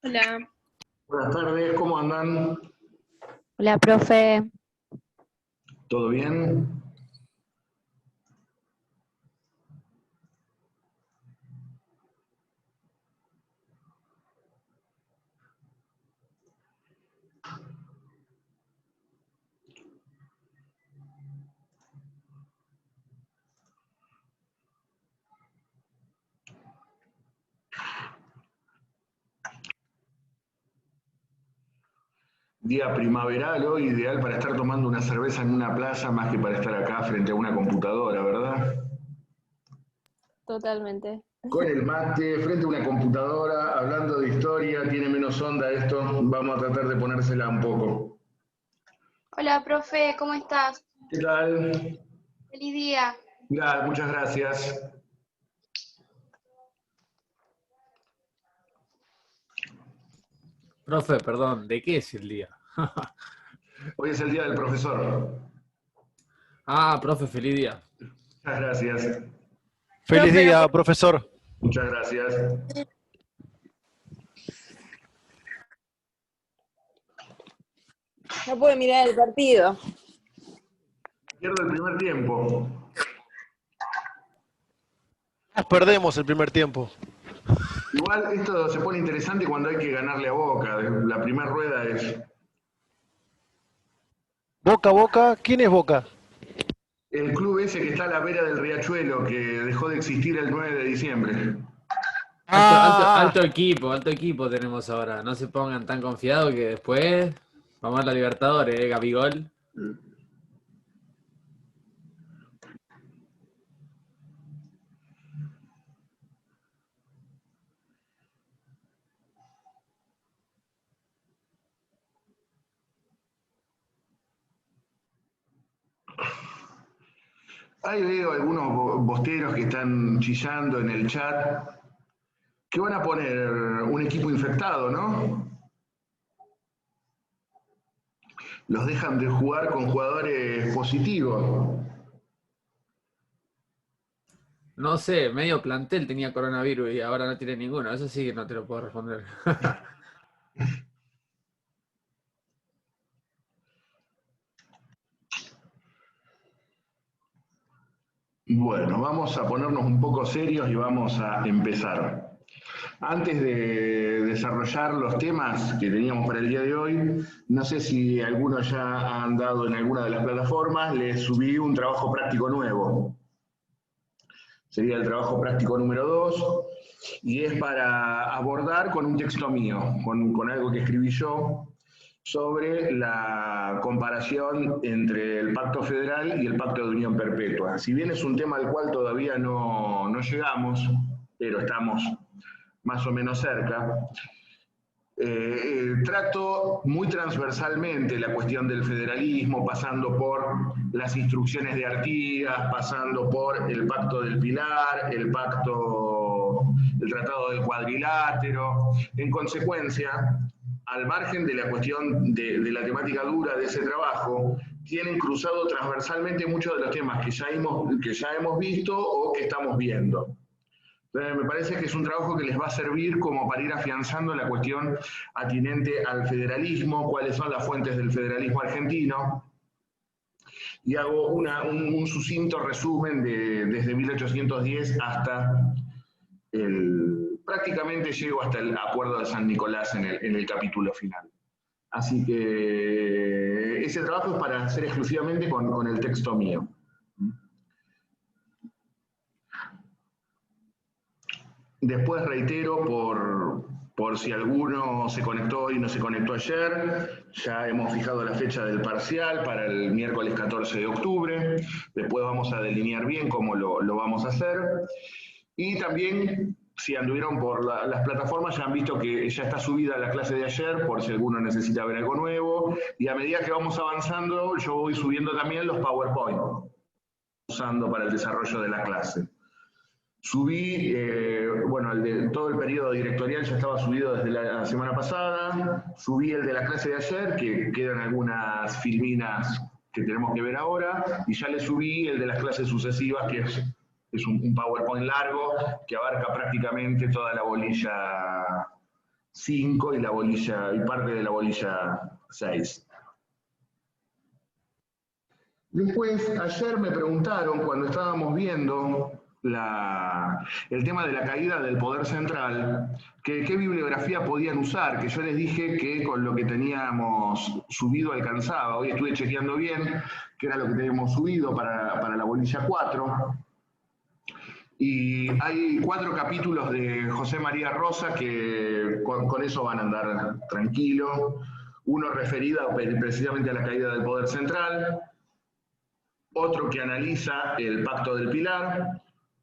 Hola, Buenas tardes, ¿cómo andan? Hola, profe. ¿Todo bien? Día primaveral hoy, ideal para estar tomando una cerveza en una plaza más que para estar acá frente a una computadora, ¿verdad? totalmente. Con el mate, frente a una computadora, hablando de historia, tiene menos onda esto, vamos a tratar de ponérsela un poco. Hola, profe, ¿cómo estás? ¿Qué tal? Feliz día. Muchas gracias. Profe, perdón, ¿de qué es el día? Hoy es el día del profesor. Ah, profe, feliz día. Muchas gracias. Feliz día, profesor. Muchas gracias. No puede mirar el partido. Pierdo el primer tiempo. Perdemos el primer tiempo. Igual esto se pone interesante cuando hay que ganarle a Boca. La primera rueda es Boca, Boca, ¿quién es Boca? el club ese que está a la vera del riachuelo, que dejó de existir el 9 de diciembre. Alto equipo tenemos ahora. No se pongan tan confiados que después vamos a la Libertadores, Gabigol. Ahí veo algunos bosteros que están chillando en el chat, que van a poner un equipo infectado, ¿no? Los dejan de jugar con jugadores positivos. No sé, medio plantel tenía coronavirus y ahora no tiene ninguno. Eso sí que no te lo puedo responder. Bueno, vamos a ponernos un poco serios y vamos a empezar. Antes de desarrollar los temas que teníamos para el día de hoy, no sé si alguno ya ha andado en alguna de las plataformas, les subí un trabajo práctico nuevo. Sería el trabajo práctico número 2, y es para abordar con un texto mío, con algo que escribí yo, sobre la comparación entre el Pacto Federal y el Pacto de Unión Perpetua. Si bien es un tema al cual todavía no llegamos, pero estamos más o menos cerca, trato muy transversalmente la cuestión del federalismo, pasando por las instrucciones de Artigas, pasando por el Pacto del Pilar, el Tratado del Cuadrilátero. En consecuencia, al margen de la cuestión de la temática dura de ese trabajo, tienen cruzado transversalmente muchos de los temas que ya hemos visto o que estamos viendo. Me parece que es un trabajo que les va a servir como para ir afianzando la cuestión atinente al federalismo, cuáles son las fuentes del federalismo argentino, y hago un sucinto resumen desde 1810 hasta prácticamente llego hasta el Acuerdo de San Nicolás en el capítulo final. Así que ese trabajo es para hacer exclusivamente con el texto mío. Después reitero, por si alguno se conectó y no se conectó ayer, ya hemos fijado la fecha del parcial para el miércoles 14 de octubre. Después vamos a delinear bien cómo lo vamos a hacer. Y también, si anduvieron por las plataformas, ya han visto que ya está subida la clase de ayer, por si alguno necesita ver algo nuevo. Y a medida que vamos avanzando, yo voy subiendo también los PowerPoint, usando para el desarrollo de la clase. Subí, bueno, todo el periodo directorial ya estaba subido desde la semana pasada. Subí el de la clase de ayer, que quedan algunas filminas que tenemos que ver ahora, y ya le subí el de las clases sucesivas, que es un PowerPoint largo que abarca prácticamente toda la bolilla 5 y parte de la bolilla 6. Después, ayer me preguntaron, cuando estábamos viendo el tema de la caída del poder central, qué bibliografía podían usar, que yo les dije que con lo que teníamos subido alcanzaba. Hoy estuve chequeando bien, que era lo que teníamos subido para la bolilla 4. Y hay 4 capítulos de José María Rosa que con eso van a andar tranquilos. Uno referido precisamente a la caída del poder central, otro que analiza el Pacto del Pilar,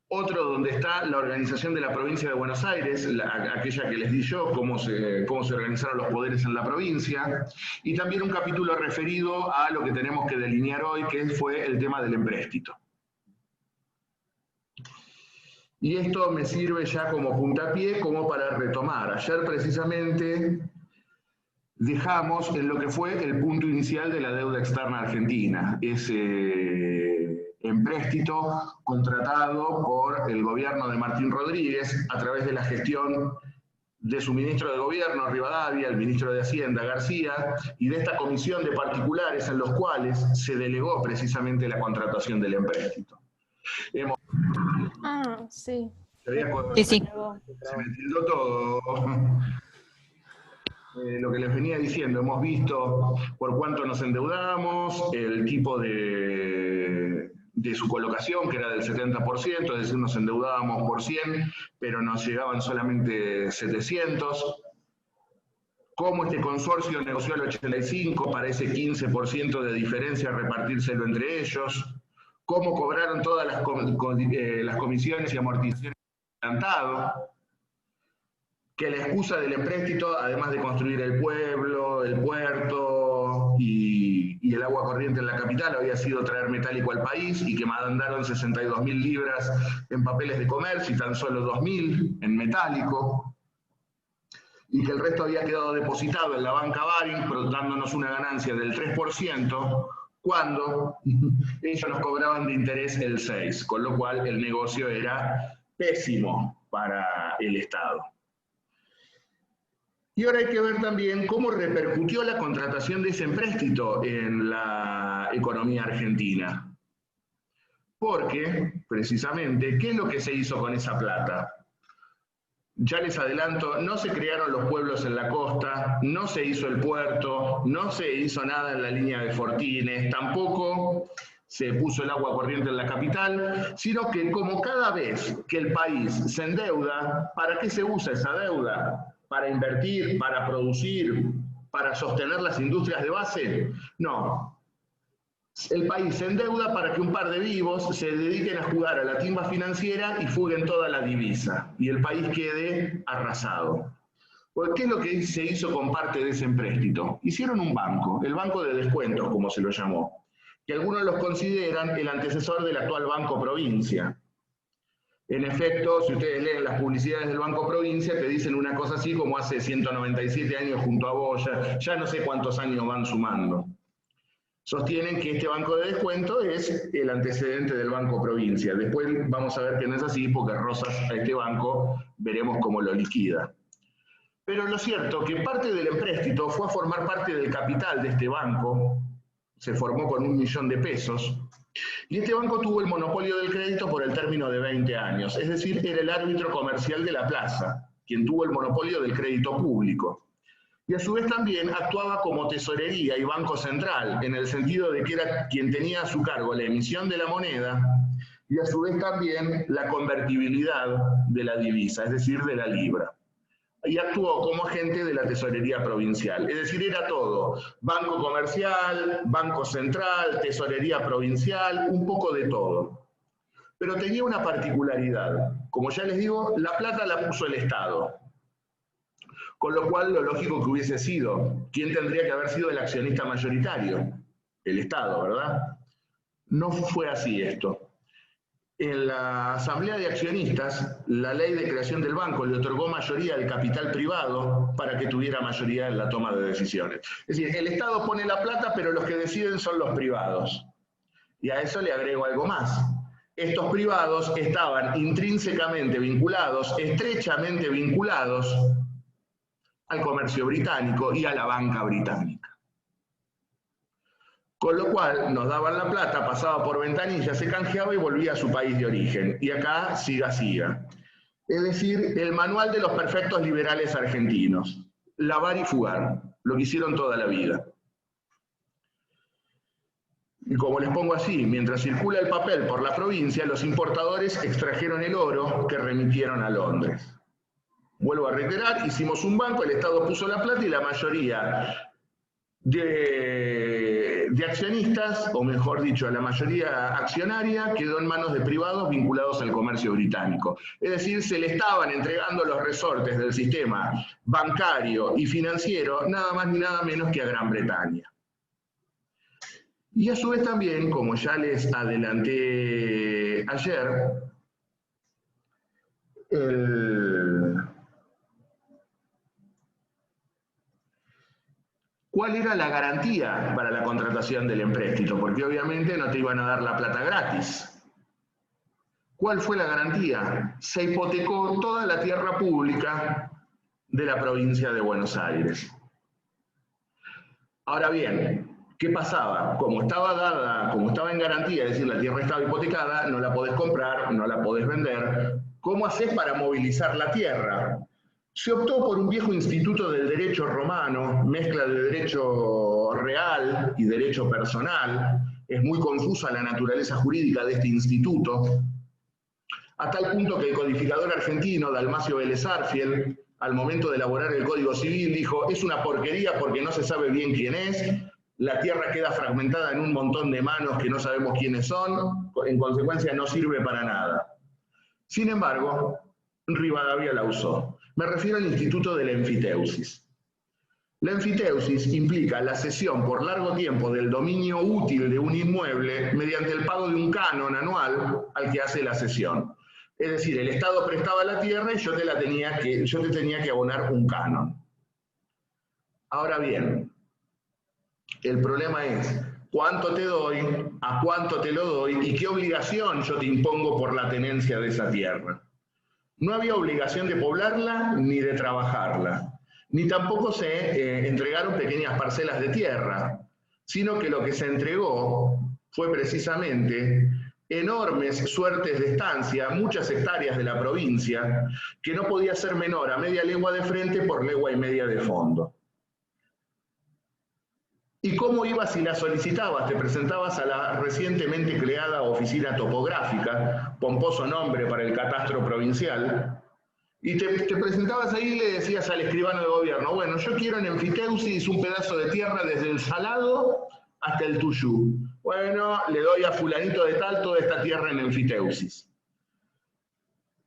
otro donde está la organización de la provincia de Buenos Aires, aquella que les di yo, cómo se organizaron los poderes en la provincia, y también un capítulo referido a lo que tenemos que delinear hoy, que fue el tema del empréstito. Y esto me sirve ya como puntapié, como para retomar. Ayer precisamente dejamos en lo que fue el punto inicial de la deuda externa argentina, ese empréstito contratado por el gobierno de Martín Rodríguez a través de la gestión de su ministro de Gobierno, Rivadavia, el ministro de Hacienda, García, y de esta comisión de particulares en los cuales se delegó precisamente la contratación del empréstito. Sí. Sí. Se me tildó todo. Lo que les venía diciendo, hemos visto por cuánto nos endeudamos, el tipo de su colocación, que era del 70%, es decir, nos endeudábamos por 100, pero nos llegaban solamente 700. Cómo este consorcio negoció el 85 para ese 15% de diferencia, repartírselo entre ellos. Cómo cobraron todas las comisiones y amortizaciones adelantado. Que la excusa del empréstito, además de construir el pueblo, el puerto y el agua corriente en la capital, había sido traer metálico al país, y que mandaron 62.000 libras en papeles de comercio y tan solo 2.000 en metálico, y que el resto había quedado depositado en la banca Baring, dándonos una ganancia del 3%, cuando ellos nos cobraban de interés el 6%, con lo cual el negocio era pésimo para el Estado. Y ahora hay que ver también cómo repercutió la contratación de ese empréstito en la economía argentina. Porque, precisamente, ¿qué es lo que se hizo con esa plata? Ya les adelanto, no se crearon los pueblos en la costa, no se hizo el puerto, no se hizo nada en la línea de Fortines, tampoco se puso el agua corriente en la capital, sino que como cada vez que el país se endeuda, ¿para qué se usa esa deuda? ¿Para invertir, para producir, para sostener las industrias de base? No. El país se endeuda para que un par de vivos se dediquen a jugar a la timba financiera y fuguen toda la divisa, y el país quede arrasado. Pues, ¿qué es lo que se hizo con parte de ese empréstito? Hicieron un banco, el banco de descuentos, como se lo llamó, que algunos los consideran el antecesor del actual Banco Provincia. En efecto, si ustedes leen las publicidades del Banco Provincia, te dicen una cosa así como hace 197 años junto a vos, ya no sé cuántos años van sumando. Sostienen que este banco de descuento es el antecedente del Banco Provincia. Después vamos a ver que no es así, porque Rosas a este banco veremos cómo lo liquida. Pero lo cierto es que parte del empréstito fue a formar parte del capital de este banco, se formó con 1 millón de pesos, y este banco tuvo el monopolio del crédito por el término de 20 años, es decir, era el árbitro comercial de la plaza, quien tuvo el monopolio del crédito público. Y a su vez también actuaba como tesorería y banco central, en el sentido de que era quien tenía a su cargo la emisión de la moneda y a su vez también la convertibilidad de la divisa, es decir, de la libra. Y actuó como agente de la tesorería provincial, es decir, era todo, banco comercial, banco central, tesorería provincial, un poco de todo. Pero tenía una particularidad, como ya les digo, la plata la puso el Estado, con lo cual lo lógico que hubiese sido, ¿quién tendría que haber sido el accionista mayoritario? El Estado, ¿verdad? No fue así esto. En la asamblea de accionistas, la ley de creación del banco le otorgó mayoría al capital privado para que tuviera mayoría en la toma de decisiones. Es decir, el Estado pone la plata, pero los que deciden son los privados. Y a eso le agrego algo más. Estos privados estaban intrínsecamente vinculados, estrechamente vinculados al comercio británico y a la banca británica. Con lo cual nos daban la plata, pasaba por ventanilla, se canjeaba y volvía a su país de origen. Y acá siga. Es decir, el manual de los perfectos liberales argentinos. Lavar y fugar, lo que hicieron toda la vida. Y como les pongo así, mientras circula el papel por la provincia, los importadores extrajeron el oro que remitieron a Londres. Vuelvo a reiterar, hicimos un banco, el Estado puso la plata y la mayoría de accionistas, o mejor dicho, la mayoría accionaria, quedó en manos de privados vinculados al comercio británico. Es decir, se le estaban entregando los resortes del sistema bancario y financiero, nada más ni nada menos que a Gran Bretaña. Y a su vez también, como ya les adelanté ayer, ¿cuál era la garantía para la contratación del empréstito? Porque obviamente no te iban a dar la plata gratis. ¿Cuál fue la garantía? Se hipotecó toda la tierra pública de la provincia de Buenos Aires. Ahora bien, ¿qué pasaba? Como estaba en garantía, es decir, la tierra estaba hipotecada, no la podés comprar, no la podés vender. ¿Cómo haces para movilizar la tierra? Se optó por un viejo instituto del derecho romano, mezcla de derecho real y derecho personal. Es muy confusa la naturaleza jurídica de este instituto, a tal punto que el codificador argentino, Dalmacio Vélez Arfiel, al momento de elaborar el Código Civil, dijo: es una porquería porque no se sabe bien quién es, la tierra queda fragmentada en un montón de manos que no sabemos quiénes son, en consecuencia no sirve para nada. Sin embargo, Rivadavia la usó. Me refiero al instituto de la enfiteusis. La enfiteusis implica la cesión por largo tiempo del dominio útil de un inmueble mediante el pago de un canon anual al que hace la cesión. Es decir, el Estado prestaba la tierra y yo te tenía que abonar un canon. Ahora bien, el problema es cuánto te doy, a cuánto te lo doy y qué obligación yo te impongo por la tenencia de esa tierra. No había obligación de poblarla ni de trabajarla, ni tampoco se entregaron pequeñas parcelas de tierra, sino que lo que se entregó fue precisamente enormes suertes de estancia, muchas hectáreas de la provincia, que no podía ser menor a media legua de frente por legua y media de fondo. ¿Y cómo ibas si la solicitabas? Te presentabas a la recientemente creada Oficina Topográfica, pomposo nombre para el catastro provincial, y te presentabas ahí y le decías al escribano de gobierno: bueno, yo quiero en enfiteusis un pedazo de tierra desde el Salado hasta el Tuyú. Bueno, le doy a fulanito de tal toda esta tierra en enfiteusis.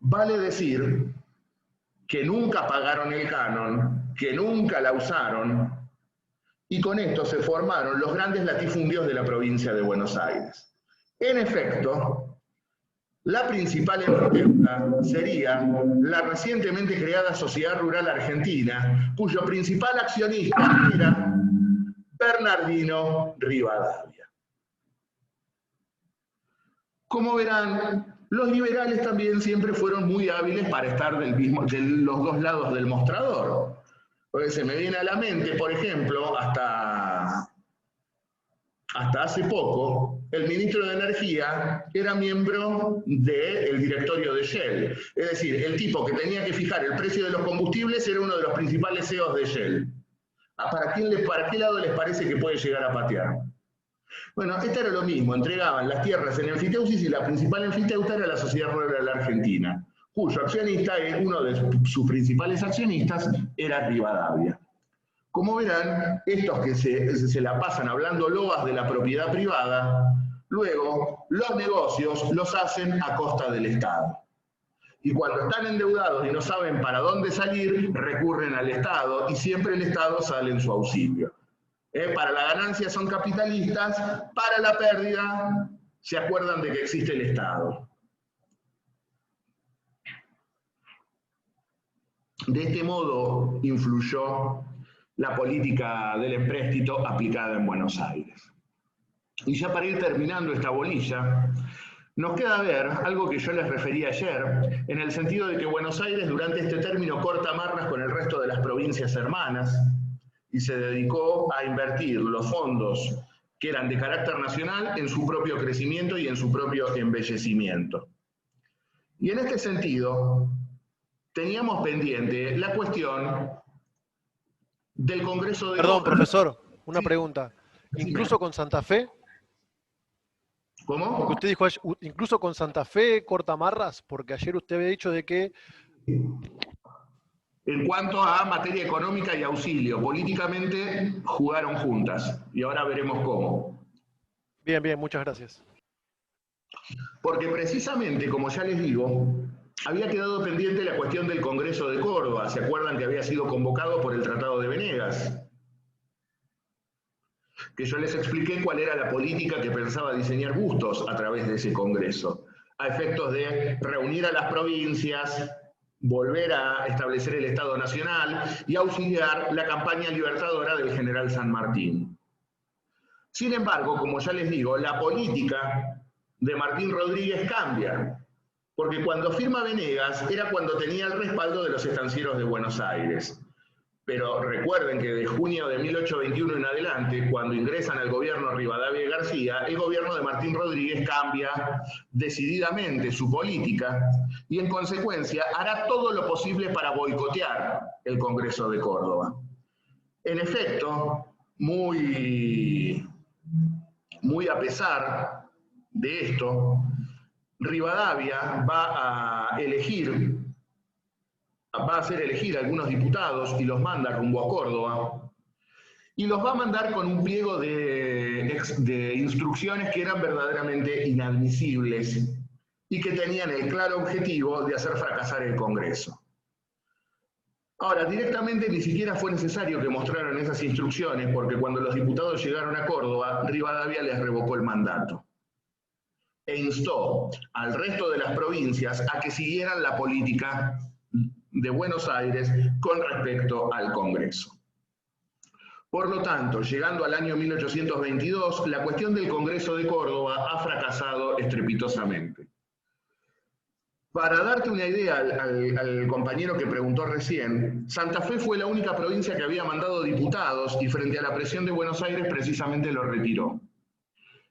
Vale decir que nunca pagaron el canon, que nunca la usaron, y con esto se formaron los grandes latifundios de la provincia de Buenos Aires. En efecto, la principal enfiteuta sería la recientemente creada Sociedad Rural Argentina, cuyo principal accionista era Bernardino Rivadavia. Como verán, los liberales también siempre fueron muy hábiles para estar de los dos lados del mostrador. Porque se me viene a la mente, por ejemplo, hasta hace poco, el ministro de Energía era miembro del directorio de Shell. Es decir, el tipo que tenía que fijar el precio de los combustibles era uno de los principales CEOs de Shell. ¿Para qué lado les parece que puede llegar a patear? Bueno, esto era lo mismo, entregaban las tierras en enfiteusis y la principal enfiteuta era la Sociedad Rural Argentina, cuyo accionista, uno de sus principales accionistas, era Rivadavia. Como verán, estos que se la pasan hablando loas de la propiedad privada, luego los negocios los hacen a costa del Estado. Y cuando están endeudados y no saben para dónde salir, recurren al Estado y siempre el Estado sale en su auxilio. Para la ganancia son capitalistas, para la pérdida se acuerdan de que existe el Estado. De este modo influyó la política del empréstito aplicada en Buenos Aires. Y ya para ir terminando esta bolilla, nos queda ver algo que yo les referí ayer, en el sentido de que Buenos Aires durante este término corta amarras con el resto de las provincias hermanas y se dedicó a invertir los fondos que eran de carácter nacional en su propio crecimiento y en su propio embellecimiento. Y en este sentido, teníamos pendiente la cuestión del Congreso de Perdón, Córdoba. profesor, una Sí. pregunta. ¿Incluso con Santa Fe? ¿Cómo? Porque usted dijo, incluso con Santa Fe corta amarras, porque ayer usted había dicho de que... En cuanto a materia económica y auxilio, políticamente jugaron juntas y ahora veremos cómo. Bien, bien, muchas gracias. Porque precisamente, como ya les digo, había quedado pendiente la cuestión del Congreso de Córdoba. ¿Se acuerdan que había sido convocado por el Tratado de Venegas? Que yo les expliqué cuál era la política que pensaba diseñar Bustos a través de ese Congreso, a efectos de reunir a las provincias, volver a establecer el Estado Nacional y auxiliar la campaña libertadora del general San Martín. Sin embargo, como ya les digo, la política de Martín Rodríguez cambia, porque cuando firma Venegas era cuando tenía el respaldo de los estancieros de Buenos Aires. Pero recuerden que de junio de 1821 en adelante, cuando ingresan al gobierno Rivadavia y García, el gobierno de Martín Rodríguez cambia decididamente su política y en consecuencia hará todo lo posible para boicotear el Congreso de Córdoba. En efecto, muy a pesar de esto, Rivadavia va a hacer elegir a algunos diputados y los manda rumbo a Córdoba, y los va a mandar con un pliego de instrucciones que eran verdaderamente inadmisibles y que tenían el claro objetivo de hacer fracasar el Congreso. Ahora, directamente ni siquiera fue necesario que mostraran esas instrucciones, porque cuando los diputados llegaron a Córdoba, Rivadavia les revocó el mandato e instó al resto de las provincias a que siguieran la política de Buenos Aires con respecto al Congreso. Por lo tanto, llegando al año 1822, la cuestión del Congreso de Córdoba ha fracasado estrepitosamente. Para darte una idea al compañero que preguntó recién, Santa Fe fue la única provincia que había mandado diputados y frente a la presión de Buenos Aires precisamente lo retiró.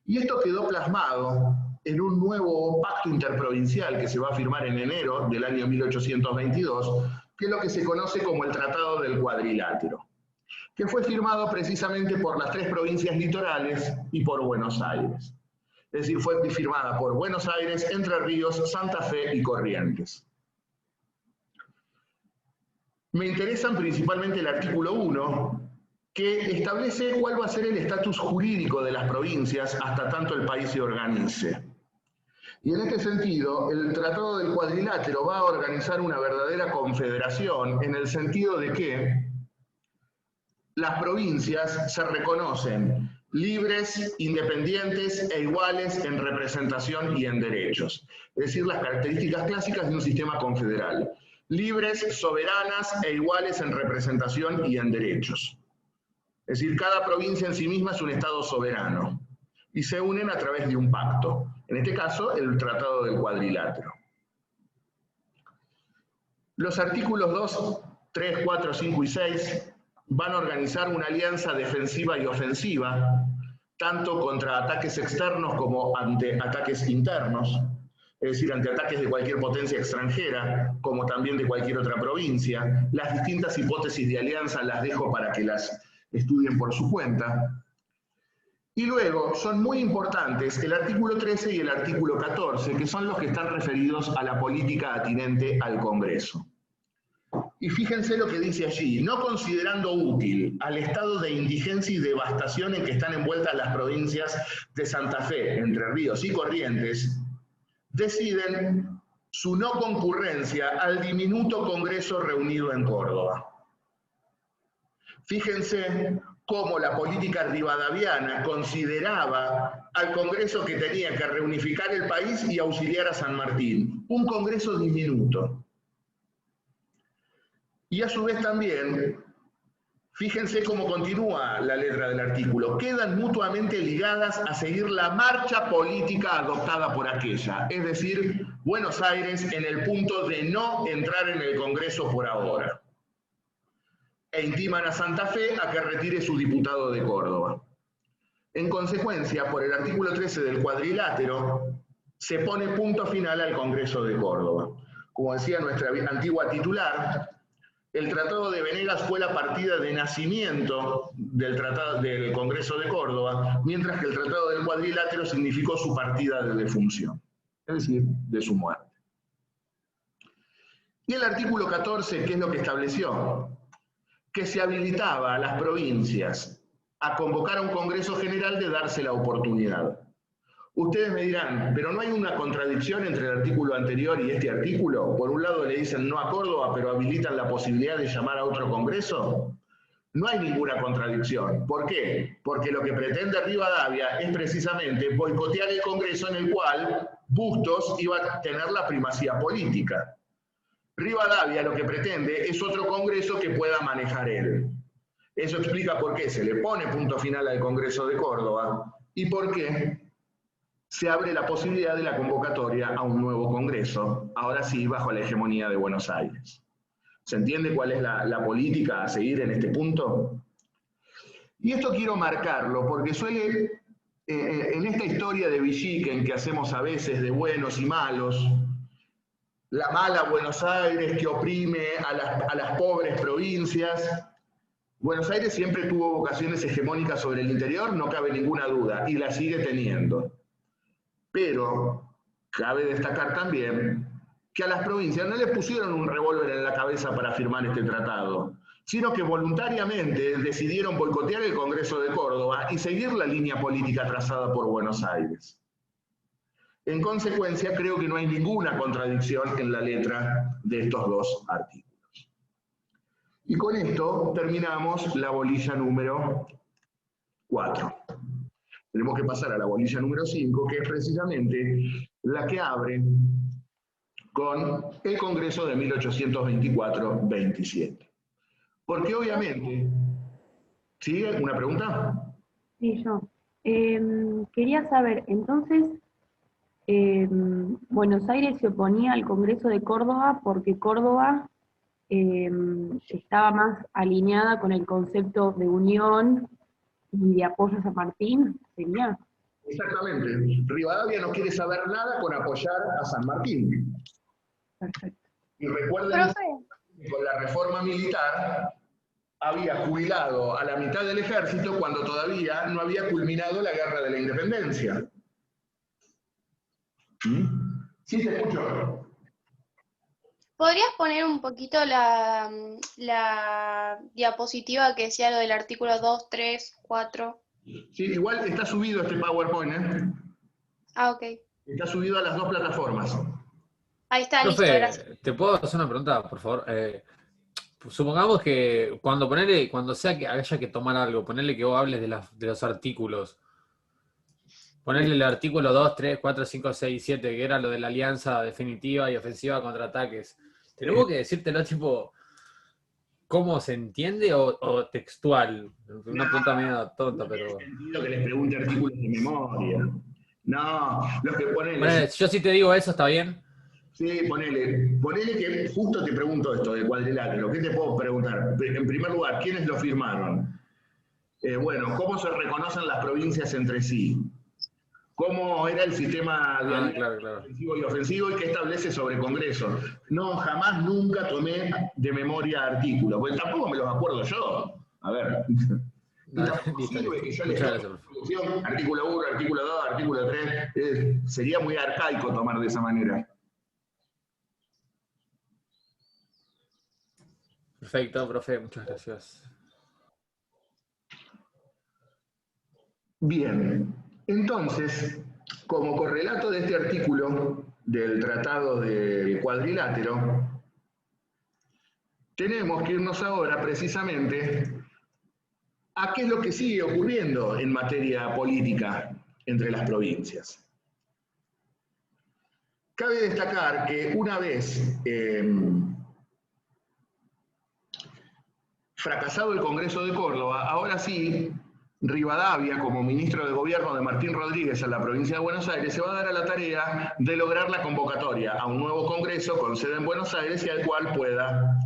Y esto quedó plasmado en un nuevo pacto interprovincial que se va a firmar en enero del año 1822, que es lo que se conoce como el Tratado del Cuadrilátero, que fue firmado precisamente por las 3 provincias litorales y por Buenos Aires. Es decir, fue firmada por Buenos Aires, Entre Ríos, Santa Fe y Corrientes. Me interesan principalmente el artículo 1, que establece cuál va a ser el estatus jurídico de las provincias hasta tanto el país se organice. Y en este sentido, el Tratado del Cuadrilátero va a organizar una verdadera confederación en el sentido de que las provincias se reconocen libres, independientes e iguales en representación y en derechos. Es decir, las características clásicas de un sistema confederal. Libres, soberanas e iguales en representación y en derechos. Es decir, cada provincia en sí misma es un estado soberano y se unen a través de un pacto. En este caso, el Tratado del Cuadrilátero. Los artículos 2, 3, 4, 5 y 6 van a organizar una alianza defensiva y ofensiva, tanto contra ataques externos como ante ataques internos, es decir, ante ataques de cualquier potencia extranjera, como también de cualquier otra provincia. Las distintas hipótesis de alianza las dejo para que las estudien por su cuenta. Y luego son muy importantes el artículo 13 y el artículo 14, que son los que están referidos a la política atinente al Congreso. Y fíjense lo que dice allí: no considerando útil al estado de indigencia y devastación en que están envueltas las provincias de Santa Fe, Entre Ríos y Corrientes, deciden su no concurrencia al diminuto Congreso reunido en Córdoba. Fíjense cómo la política rivadaviana consideraba al Congreso que tenía que reunificar el país y auxiliar a San Martín, un Congreso diminuto. Y a su vez también, Fíjense cómo continúa la letra del artículo. Quedan mutuamente ligadas a seguir la marcha política adoptada por aquella, es decir, Buenos Aires en el punto de no entrar en el Congreso por ahora. E intiman a Santa Fe a que retire su diputado de Córdoba. En consecuencia, por el artículo 13 del cuadrilátero, se pone punto final al Congreso de Córdoba. Como decía nuestra antigua titular, el Tratado de Venegas fue la partida de nacimiento del Congreso de Córdoba, mientras que el Tratado del Cuadrilátero significó su partida de defunción, es decir, de su muerte. Y el artículo 14, ¿qué es lo que estableció? Que se habilitaba a las provincias a convocar a un Congreso General de darse la oportunidad. Ustedes me dirán, ¿pero no hay una contradicción entre el artículo anterior y este artículo? Por un lado le dicen no a Córdoba, pero habilitan la posibilidad de llamar a otro Congreso. No hay ninguna contradicción. ¿Por qué? Porque lo que pretende Rivadavia es precisamente boicotear el Congreso en el cual Bustos iba a tener la primacía política. Rivadavia lo que pretende es otro Congreso que pueda manejar él. Eso explica por qué se le pone punto final al Congreso de Córdoba y por qué se abre la posibilidad de la convocatoria a un nuevo Congreso, ahora sí bajo la hegemonía de Buenos Aires. ¿Se entiende cuál es la política a seguir en este punto? Y esto quiero marcarlo porque suele, en esta historia de Villiquen que hacemos a veces de buenos y malos, la mala Buenos Aires que oprime a las pobres provincias. Buenos Aires siempre tuvo vocaciones hegemónicas sobre el interior, no cabe ninguna duda, y la sigue teniendo. Pero cabe destacar también que a las provincias no les pusieron un revólver en la cabeza para firmar este tratado, sino que voluntariamente decidieron boicotear el Congreso de Córdoba y seguir la línea política trazada por Buenos Aires. En consecuencia, creo que no hay ninguna contradicción en la letra de estos dos artículos. Y con esto terminamos la bolilla número 4. Tenemos que pasar a la bolilla número 5, que es precisamente la que abre con el Congreso de 1824-27. Porque obviamente... ¿Sí? ¿Una pregunta? Sí, yo. Quería saber, entonces, Buenos Aires se oponía al Congreso de Córdoba porque Córdoba estaba más alineada con el concepto de unión y de apoyo a San Martín, ¿sería? Exactamente. Rivadavia no quiere saber nada con apoyar a San Martín. Perfecto. Y recuerden Profe, que con la reforma militar había jubilado a la mitad del ejército cuando todavía no había culminado la guerra de la independencia. Sí, te escucho. ¿podrías poner un poquito la diapositiva que decía lo del artículo 2, 3, 4? Sí, igual está subido este PowerPoint, ¿eh? Ah, ok. Está subido a las dos plataformas. Ahí está, listo, Profe, gracias. ¿te puedo hacer una pregunta, por favor? Supongamos que cuando sea que haya que tomar algo, ponerle que vos hables de los artículos. Ponerle el artículo 2, 3, 4, 5, 6, 7, que era lo de la alianza definitiva y ofensiva contra ataques. ¿Tenemos que decírtelo tipo cómo se entiende o textual? Una pregunta medio tonta, pero... No tiene sentido que les pregunte artículos de memoria. No, los que ponen... Ponele, yo si te digo eso, ¿está bien? Sí, ponele que justo te pregunto esto del cuadrilátero. ¿Qué te puedo preguntar? En primer lugar, ¿quiénes lo firmaron? Bueno, ¿cómo se reconocen las provincias entre sí? ¿Cómo era el sistema de Claro. defensivo y ofensivo y qué establece sobre Congreso? No, jamás, nunca tomé de memoria artículos, porque tampoco me los acuerdo yo. A ver. Listo. Que yo les Muchas gracias, profe. artículo 1, artículo 2, artículo 3. Sería muy arcaico tomar de esa manera. Perfecto, profe, muchas gracias. Bien, entonces, como correlato de este artículo del Tratado del Cuadrilátero, tenemos que irnos ahora precisamente a qué es lo que sigue ocurriendo en materia política entre las provincias. Cabe destacar que una vez fracasado el Congreso de Córdoba, ahora sí, Rivadavia, como ministro de Gobierno de Martín Rodríguez en la provincia de Buenos Aires, se va a dar a la tarea de lograr la convocatoria a un nuevo Congreso con sede en Buenos Aires y al cual pueda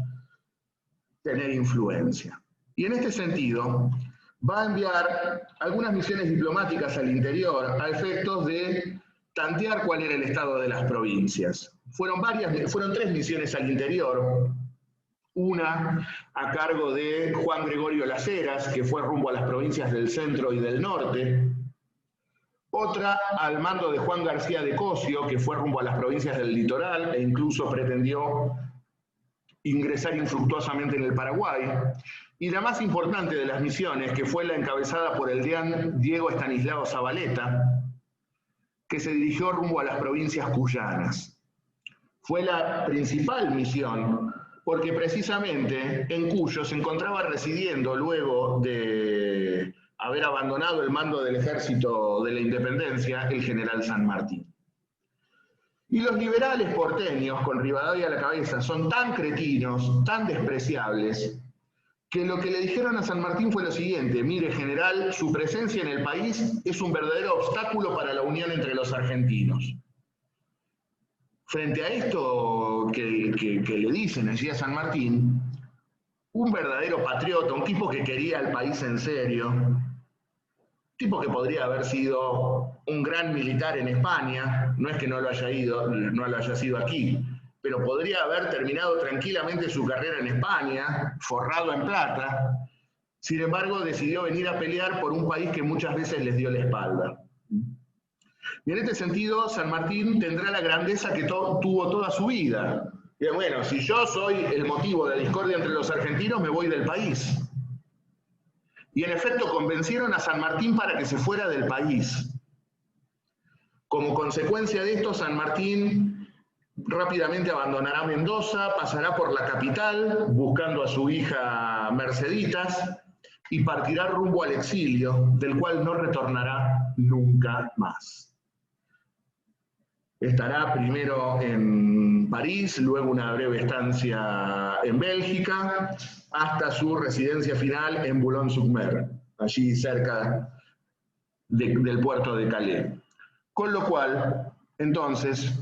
tener influencia. Y en este sentido, va a enviar algunas misiones diplomáticas al interior a efectos de tantear cuál era el estado de las provincias. Fueron 3 misiones al interior, una a cargo de Juan Gregorio Las Heras, que fue rumbo a las provincias del centro y del norte, otra al mando de Juan García de Cosio, que fue rumbo a las provincias del litoral e incluso pretendió ingresar infructuosamente en el Paraguay, y la más importante de las misiones, que fue la encabezada por el deán Diego Estanislao Zabaleta, que se dirigió rumbo a las provincias cuyanas. Fue la principal misión, porque precisamente en Cuyo se encontraba residiendo, luego de haber abandonado el mando del Ejército de la Independencia, el general San Martín. Y los liberales porteños, con Rivadavia a la cabeza, son tan cretinos, tan despreciables, que lo que le dijeron a San Martín fue lo siguiente: mire, general, su presencia en el país es un verdadero obstáculo para la unión entre los argentinos. Frente a esto que le dicen allí a San Martín, un verdadero patriota, un tipo que quería al país en serio, tipo que podría haber sido un gran militar en España, no es que no lo haya sido aquí, pero podría haber terminado tranquilamente su carrera en España, forrado en plata. Sin embargo, decidió venir a pelear por un país que muchas veces les dio la espalda. Y en este sentido, San Martín tendrá la grandeza que tuvo toda su vida. Y bueno, si yo soy el motivo de la discordia entre los argentinos, me voy del país. Y en efecto convencieron a San Martín para que se fuera del país. Como consecuencia de esto, San Martín rápidamente abandonará Mendoza, pasará por la capital buscando a su hija Merceditas y partirá rumbo al exilio, del cual no retornará nunca más. Estará primero en París, luego una breve estancia en Bélgica, hasta su residencia final en Boulogne-sur-Mer, allí cerca del puerto de Calais. Con lo cual, entonces,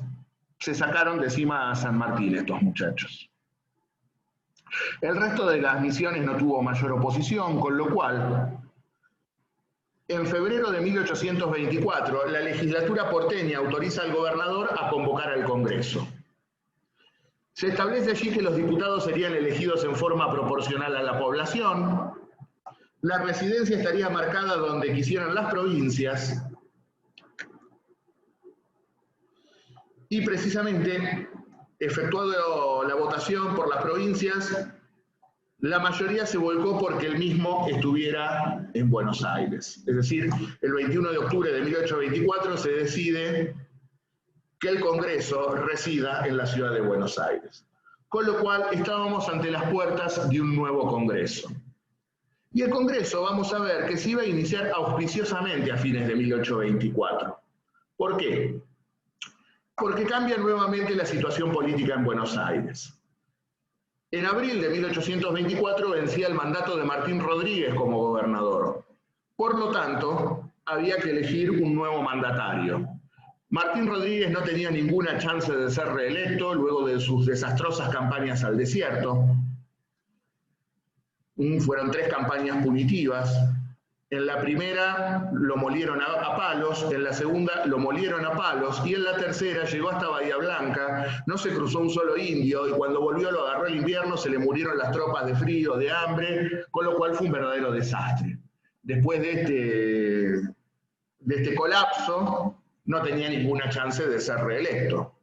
se sacaron de encima a San Martín estos muchachos. El resto de las misiones no tuvo mayor oposición, con lo cual, en febrero de 1824, la legislatura porteña autoriza al gobernador a convocar al Congreso. Se establece allí que los diputados serían elegidos en forma proporcional a la población, la residencia estaría marcada donde quisieran las provincias, y precisamente, efectuado la votación por las provincias, la mayoría se volcó porque él mismo estuviera en Buenos Aires. Es decir, el 21 de octubre de 1824 se decide que el Congreso resida en la ciudad de Buenos Aires. Con lo cual estábamos ante las puertas de un nuevo Congreso. Y el Congreso, vamos a ver, que se iba a iniciar auspiciosamente a fines de 1824. ¿Por qué? Porque cambia nuevamente la situación política en Buenos Aires. En abril de 1824 vencía el mandato de Martín Rodríguez como gobernador. Por lo tanto, había que elegir un nuevo mandatario. Martín Rodríguez no tenía ninguna chance de ser reelecto luego de sus desastrosas campañas al desierto. Fueron 3 campañas punitivas. En la primera lo molieron a palos, en la segunda lo molieron a palos y en la tercera llegó hasta Bahía Blanca, no se cruzó un solo indio y cuando volvió lo agarró el invierno, se le murieron las tropas de frío, de hambre, con lo cual fue un verdadero desastre. Después de este colapso no tenía ninguna chance de ser reelecto.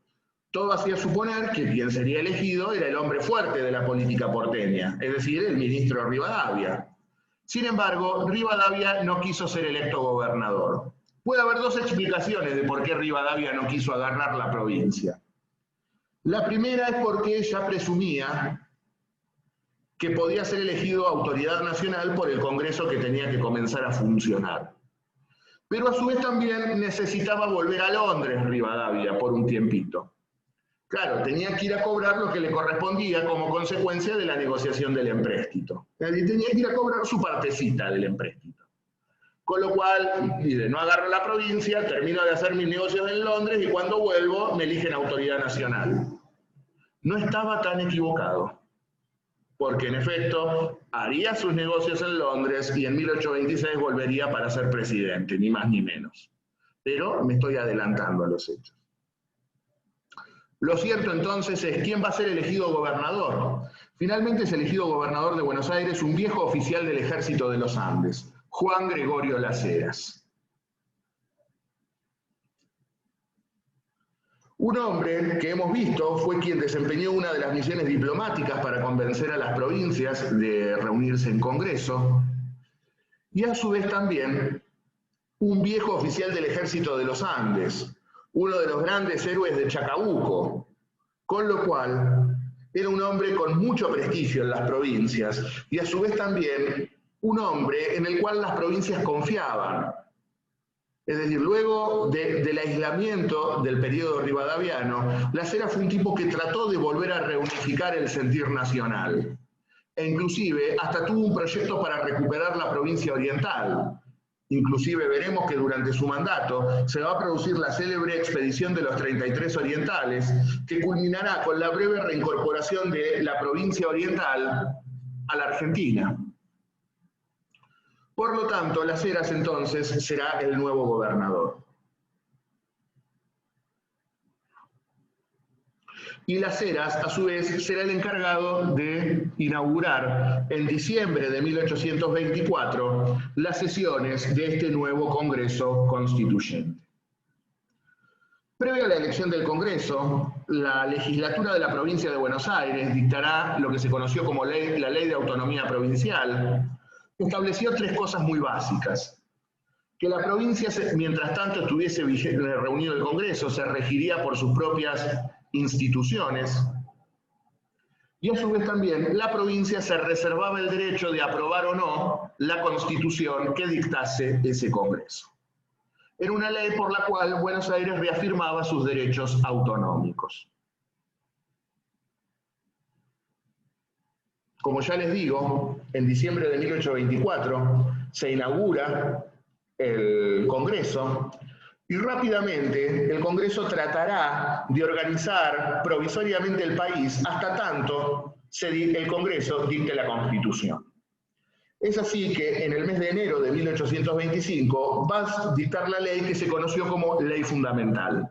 Todo hacía suponer que quien sería elegido era el hombre fuerte de la política porteña, es decir, el ministro Rivadavia. Sin embargo, Rivadavia no quiso ser electo gobernador. Puede haber 2 explicaciones de por qué Rivadavia no quiso agarrar la provincia. La primera es porque ella presumía que podía ser elegido autoridad nacional por el Congreso que tenía que comenzar a funcionar. Pero a su vez también necesitaba volver a Londres Rivadavia por un tiempito. Claro, tenía que ir a cobrar lo que le correspondía como consecuencia de la negociación del empréstito. Tenía que ir a cobrar su partecita del empréstito. Con lo cual, dice, no agarro la provincia, termino de hacer mis negocios en Londres y cuando vuelvo me eligen autoridad nacional. No estaba tan equivocado, porque en efecto haría sus negocios en Londres y en 1826 volvería para ser presidente, ni más ni menos. Pero me estoy adelantando a los hechos. Lo cierto entonces es, ¿quién va a ser elegido gobernador? Finalmente es elegido gobernador de Buenos Aires un viejo oficial del Ejército de los Andes, Juan Gregorio Las Heras. Un hombre que hemos visto fue quien desempeñó una de las misiones diplomáticas para convencer a las provincias de reunirse en Congreso, y a su vez también un viejo oficial del Ejército de los Andes, uno de los grandes héroes de Chacabuco, con lo cual era un hombre con mucho prestigio en las provincias y a su vez también un hombre en el cual las provincias confiaban. Es decir, luego del aislamiento del periodo rivadaviano, Las Heras fue un tipo que trató de volver a reunificar el sentir nacional e inclusive hasta tuvo un proyecto para recuperar la provincia oriental. Inclusive veremos que durante su mandato se va a producir la célebre expedición de los 33 orientales, que culminará con la breve reincorporación de la provincia oriental a la Argentina. Por lo tanto, Las Heras entonces será el nuevo gobernador. Y Las Heras, a su vez, será el encargado de inaugurar en diciembre de 1824 las sesiones de este nuevo Congreso Constituyente. Previo a la elección del Congreso, la legislatura de la provincia de Buenos Aires dictará lo que se conoció como la Ley de Autonomía Provincial, que estableció tres cosas muy básicas. Que la provincia, mientras tanto estuviese reunido el Congreso, se regiría por sus propias instituciones, y a su vez también la provincia se reservaba el derecho de aprobar o no la Constitución que dictase ese Congreso. Era una ley por la cual Buenos Aires reafirmaba sus derechos autonómicos. Como ya les digo, en diciembre de 1824 se inaugura el Congreso y rápidamente el Congreso tratará de organizar provisoriamente el país hasta tanto el Congreso dicte la Constitución. Es así que en el mes de enero de 1825 va a dictar la ley que se conoció como Ley Fundamental.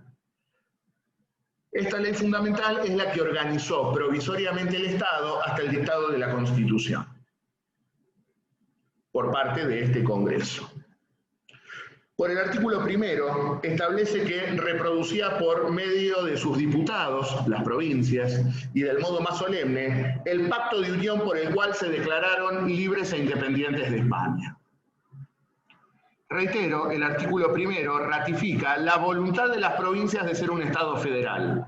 Esta ley fundamental es la que organizó provisoriamente el Estado hasta el dictado de la Constitución por parte de este Congreso. Por el artículo primero establece que reproducía por medio de sus diputados, las provincias, y del modo más solemne, el pacto de unión por el cual se declararon libres e independientes de España. Reitero, el artículo primero ratifica la voluntad de las provincias de ser un Estado federal,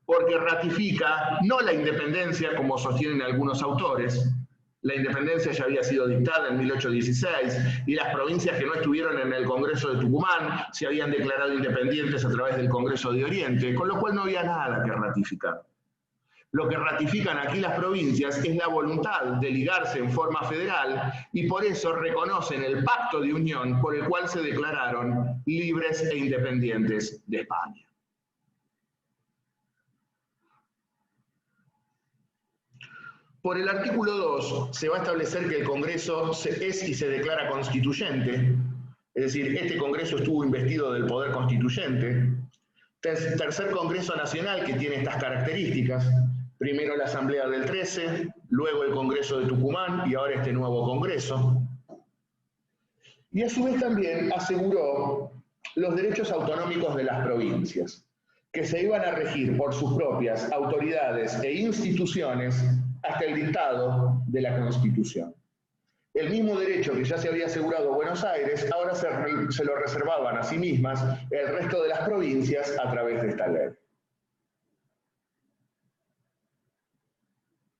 porque ratifica no la independencia, como sostienen algunos autores. La independencia ya había sido dictada en 1816 y las provincias que no estuvieron en el Congreso de Tucumán se habían declarado independientes a través del Congreso de Oriente, con lo cual no había nada que ratificar. Lo que ratifican aquí las provincias es la voluntad de ligarse en forma federal y por eso reconocen el pacto de unión por el cual se declararon libres e independientes de España. Por el artículo 2 se va a establecer que el Congreso es y se declara constituyente, es decir, este Congreso estuvo investido del poder constituyente. Tercer Congreso Nacional que tiene estas características, primero la Asamblea del 13, luego el Congreso de Tucumán y ahora este nuevo Congreso. Y a su vez también aseguró los derechos autonómicos de las provincias, que se iban a regir por sus propias autoridades e instituciones hasta el dictado de la Constitución. El mismo derecho que ya se había asegurado Buenos Aires, ahora se lo reservaban a sí mismas el resto de las provincias a través de esta ley.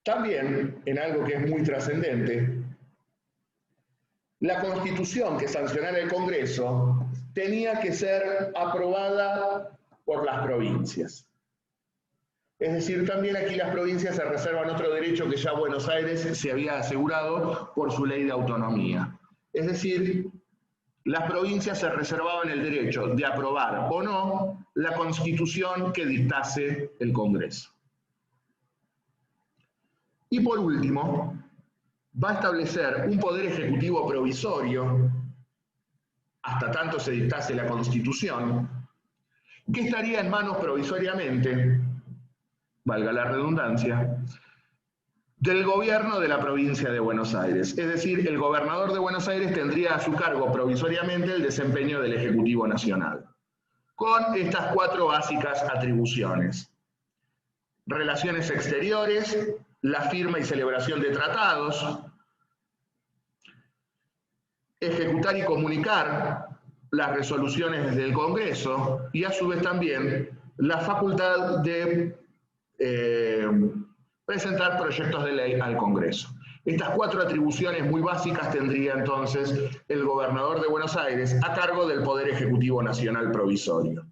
También, en algo que es muy trascendente, la Constitución que sancionara el Congreso tenía que ser aprobada por las provincias. Es decir, también aquí las provincias se reservan otro derecho que ya Buenos Aires se había asegurado por su ley de autonomía. Es decir, las provincias se reservaban el derecho de aprobar o no la constitución que dictase el Congreso. Y por último, va a establecer un poder ejecutivo provisorio, hasta tanto se dictase la Constitución, que estaría en manos provisoriamente, valga la redundancia, del gobierno de la provincia de Buenos Aires. Es decir, el gobernador de Buenos Aires tendría a su cargo provisoriamente el desempeño del Ejecutivo Nacional, con estas 4 básicas atribuciones: relaciones exteriores, la firma y celebración de tratados, ejecutar y comunicar las resoluciones del Congreso y a su vez también la facultad de presentar proyectos de ley al Congreso. Estas 4 atribuciones muy básicas tendría entonces el gobernador de Buenos Aires a cargo del Poder Ejecutivo Nacional Provisorio.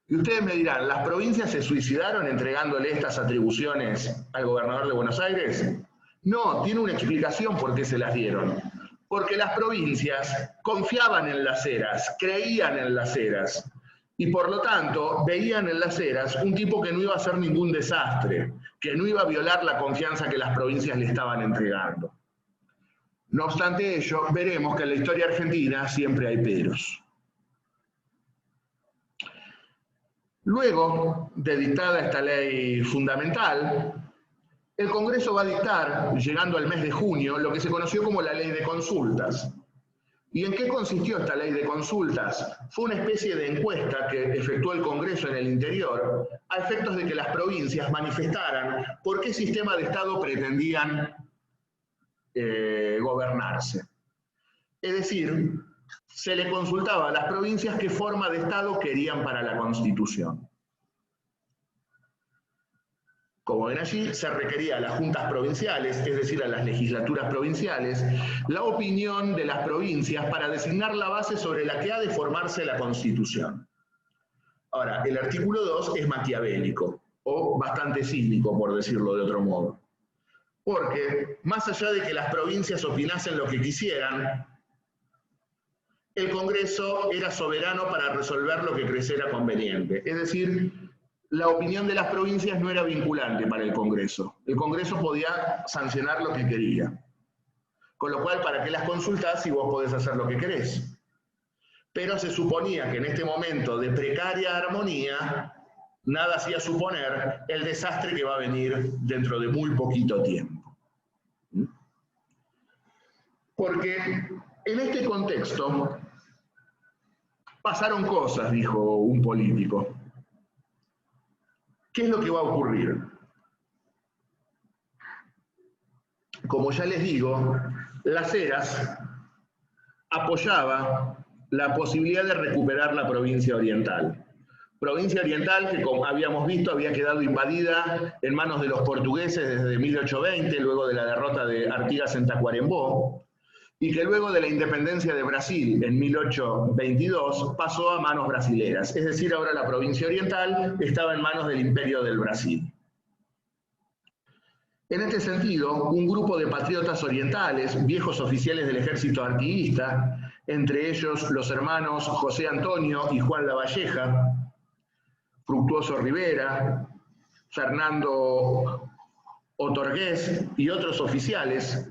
Y ustedes me dirán, ¿las provincias se suicidaron entregándole estas atribuciones al gobernador de Buenos Aires? No, tiene una explicación por qué se las dieron. Porque las provincias confiaban en Las Heras, creían en Las Heras, y por lo tanto veían en Las Heras un tipo que no iba a hacer ningún desastre, que no iba a violar la confianza que las provincias le estaban entregando. No obstante ello, veremos que en la historia argentina siempre hay peros. Luego de dictada esta ley fundamental, el Congreso va a dictar, llegando al mes de junio, lo que se conoció como la Ley de Consultas. ¿Y en qué consistió esta Ley de Consultas? Fue una especie de encuesta que efectuó el Congreso en el interior a efectos de que las provincias manifestaran por qué sistema de Estado pretendían gobernarse. Es decir, se le consultaba a las provincias qué forma de Estado querían para la Constitución. Como ven allí, se requería a las juntas provinciales, es decir, a las legislaturas provinciales, la opinión de las provincias para designar la base sobre la que ha de formarse la Constitución. Ahora, el artículo 2 es maquiavélico, o bastante cínico, por decirlo de otro modo. Porque, más allá de que las provincias opinasen lo que quisieran, el Congreso era soberano para resolver lo que creyera conveniente. Es decir, la opinión de las provincias no era vinculante para el Congreso. El Congreso podía sancionar lo que quería. Con lo cual, ¿para qué las consultas si vos podés hacer lo que querés? Pero se suponía que en este momento de precaria armonía, nada hacía suponer el desastre que va a venir dentro de muy poquito tiempo. Porque en este contexto pasaron cosas, dijo un político. ¿Qué es lo que va a ocurrir? Como ya les digo, Las Heras apoyaba la posibilidad de recuperar la provincia oriental. Provincia oriental que, como habíamos visto, había quedado invadida en manos de los portugueses desde 1820, luego de la derrota de Artigas en Tacuarembó, y que luego de la independencia de Brasil en 1822 pasó a manos brasileras. Es decir, ahora la provincia oriental estaba en manos del Imperio del Brasil. En este sentido, un grupo de patriotas orientales, viejos oficiales del ejército artiguista, entre ellos los hermanos José Antonio y Juan Lavalleja, Fructuoso Rivera, Fernando Otorgués y otros oficiales,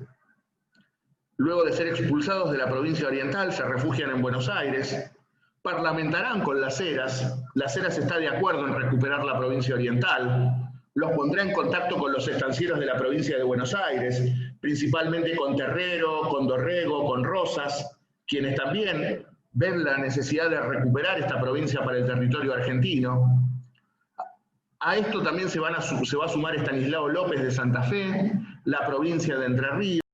luego de ser expulsados de la provincia oriental, se refugian en Buenos Aires, parlamentarán con Las Heras. Las Heras está de acuerdo en recuperar la provincia oriental, los pondrá en contacto con los estancieros de la provincia de Buenos Aires, principalmente con Terrero, con Dorrego, con Rosas, quienes también ven la necesidad de recuperar esta provincia para el territorio argentino. A esto también se va a sumar Estanislao López de Santa Fe, la provincia de Entre Ríos,